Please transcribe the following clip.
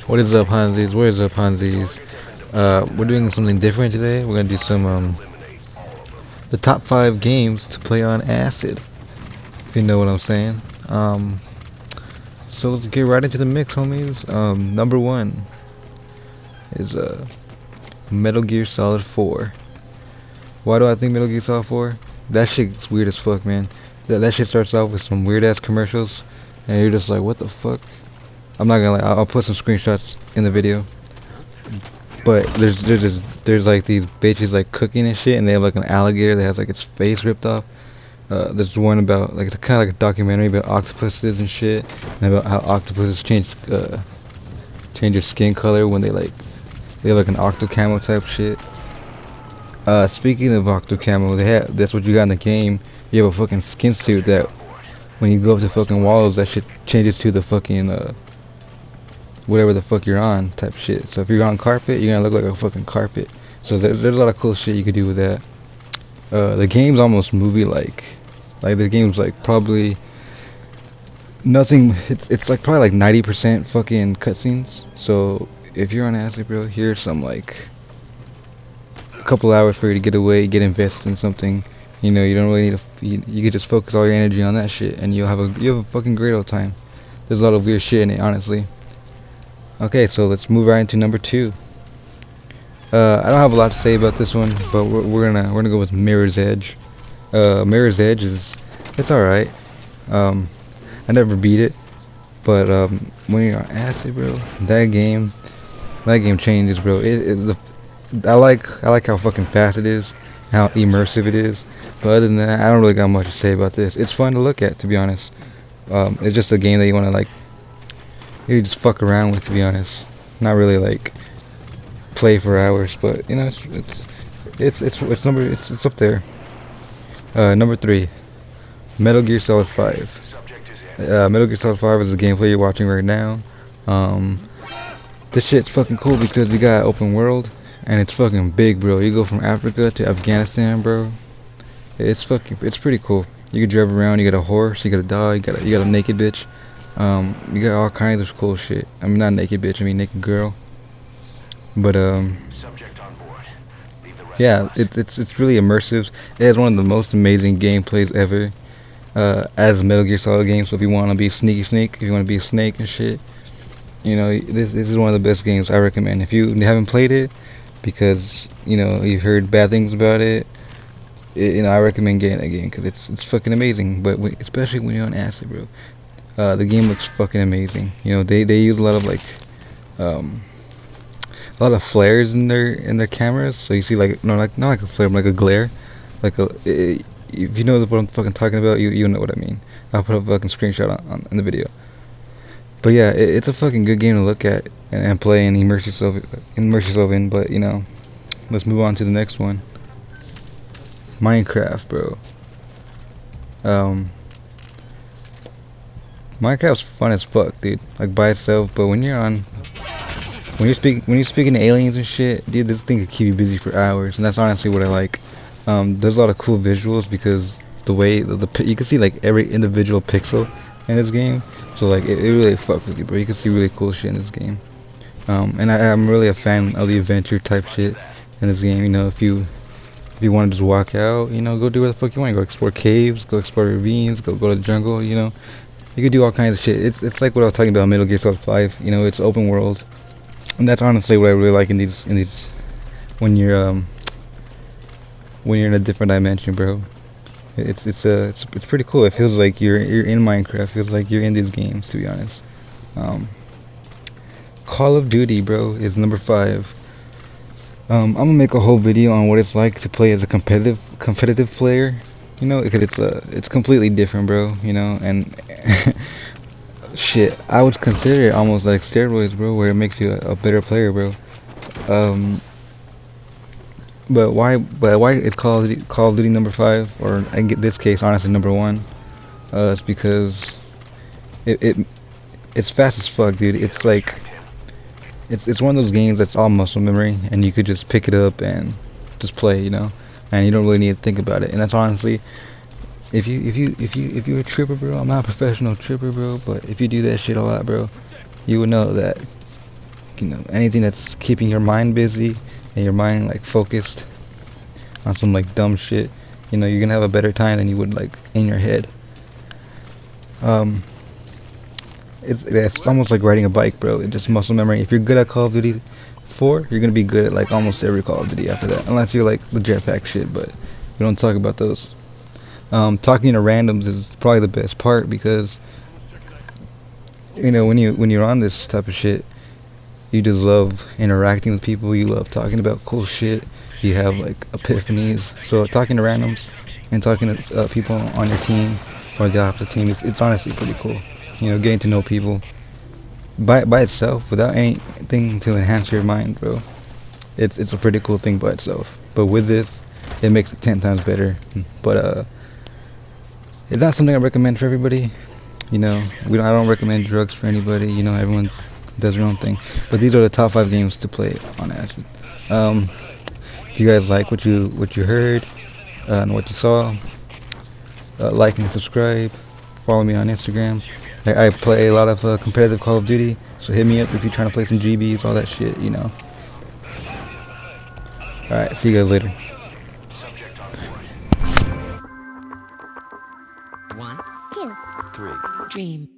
What is up, Hansies? What is up, Hansies? We're doing something different today. We're gonna do some the top 5 games to play on acid. If you know what I'm saying. So let's get right into the mix, homies. Number 1 is Metal Gear Solid 4. Why do I think Metal Gear Solid 4? That shit's weird as fuck, man. That shit starts off with some weird ass commercials, and you're just like, what the fuck? I'm not gonna lie. I'll put some screenshots in the video. But there's like these bitches like cooking and shit, and they have like an alligator that has like its face ripped off. There's one about like it's kind of like a documentary about octopuses and shit, and about how octopuses change their skin color when they have like an octo camo type shit. Speaking of octo camo, that's what you got in the game. You have a fucking skin suit that when you go up to fucking walls, that shit changes to the fucking whatever the fuck you're on type shit. So if you're on carpet, you're gonna look like a fucking carpet. So there's a lot of cool shit you could do with that. The game's almost movie like the game's like probably nothing. It's like probably like 90% fucking cutscenes. So if you're on acid, bro, here's some like a couple hours for you to get away, get invested in something. You know, you don't really need to. You could just focus all your energy on that shit, and you have a fucking great old time. There's a lot of weird shit in it, honestly. Okay, so let's move right into number 2. I don't have a lot to say about this one, but we're gonna go with Mirror's Edge. Mirror's Edge it's all right. I never beat it, but when you're on acid, bro, that game changes, bro. I like how fucking fast it is, how immersive it is. But other than that, I don't really got much to say about this. It's fun to look at, to be honest. It's just a game that you wanna like. You just fuck around with, to be honest. Not really like play for hours, but you know, it's up there. Number 3, Metal Gear Solid 5. Metal Gear Solid 5 is the gameplay you're watching right now. This shit's fucking cool because you got open world and it's fucking big, bro. You go from Africa to Afghanistan, bro. It's pretty cool. You can drive around. You got a horse. You got a dog. You got a naked bitch. You got all kinds of cool shit. I mean, not naked bitch, I mean naked girl. But yeah, it's really immersive. It has one of the most amazing gameplays ever. As a Metal Gear Solid game. So if you want to be sneaky snake, if you want to be a snake and shit, you know, this is one of the best games I recommend. If you haven't played it because you know you've heard bad things about it, you know, I recommend getting that game because it's fucking amazing. But especially when you're on acid, bro. The game looks fucking amazing. You know, they use a lot of like a lot of flares in their cameras. So you see like not like a flare, but like a glare. If you know what I'm fucking talking about, you know what I mean. I'll put a fucking screenshot in the video. But yeah, it's a fucking good game to look at and play and immerse yourself in. But you know, let's move on to the next one. Minecraft, bro. Minecraft's fun as fuck, dude. Like by itself, but when you're speaking to aliens and shit, dude, this thing could keep you busy for hours, and that's honestly what I like. There's a lot of cool visuals because the way you can see like every individual pixel in this game, so like it really fuck with you, bro. You can see really cool shit in this game. And I'm really a fan of the adventure type shit in this game. You know, if you want to just walk out, you know, go do what the fuck you want. Go explore caves, go explore ravines, go to the jungle. You know. You could do all kinds of shit. It's like what I was talking about Metal Gear Solid 5. You know, it's open world, and that's honestly what I really like in these when you're in a different dimension, bro. It's pretty cool. It feels like you're in Minecraft. It feels like you're in these games, to be honest. Call of Duty, bro, is number 5. I'm gonna make a whole video on what it's like to play as a competitive player. You know, because it's completely different, bro. You know, and shit, I would consider it almost like steroids, bro, where it makes you a better player, bro. But why it's Call of Duty number 5, or in this case, honestly, number 1? It's because it's fast as fuck, dude. It's like it's one of those games that's all muscle memory, and you could just pick it up and just play, you know. And you don't really need to think about it. And that's honestly, if you're a tripper, bro. I'm not a professional tripper, bro, but if you do that shit a lot, bro, you would know that like, you know, anything that's keeping your mind busy and your mind like focused on some like dumb shit, you know, you're gonna have a better time than you would like in your head. It's almost like riding a bike, bro. It's just muscle memory. If you're good at Call of Duty 4, you're gonna be good at like almost every Call of Duty after that, unless you're like the jetpack shit. But we don't talk about those. Talking to randoms is probably the best part, because you know, when you're on this type of shit, you just love interacting with people. You love talking about cool shit. You have like epiphanies. So talking to randoms and talking to people on your team or the opposite team, it's honestly pretty cool. You know, getting to know people by itself without anything to enhance your mind, bro. It's a pretty cool thing by itself. But with this, it makes it 10 times better. But it's not something I recommend for everybody. You know, I don't recommend drugs for anybody. You know, everyone does their own thing. But these are the top 5 games to play on acid. If you guys like what you heard and what you saw, like and subscribe. Follow me on Instagram. I play a lot of competitive Call of Duty, so hit me up if you're trying to play some GBs, all that shit, you know. Alright, see you guys later. 1, 2, 3. Dream.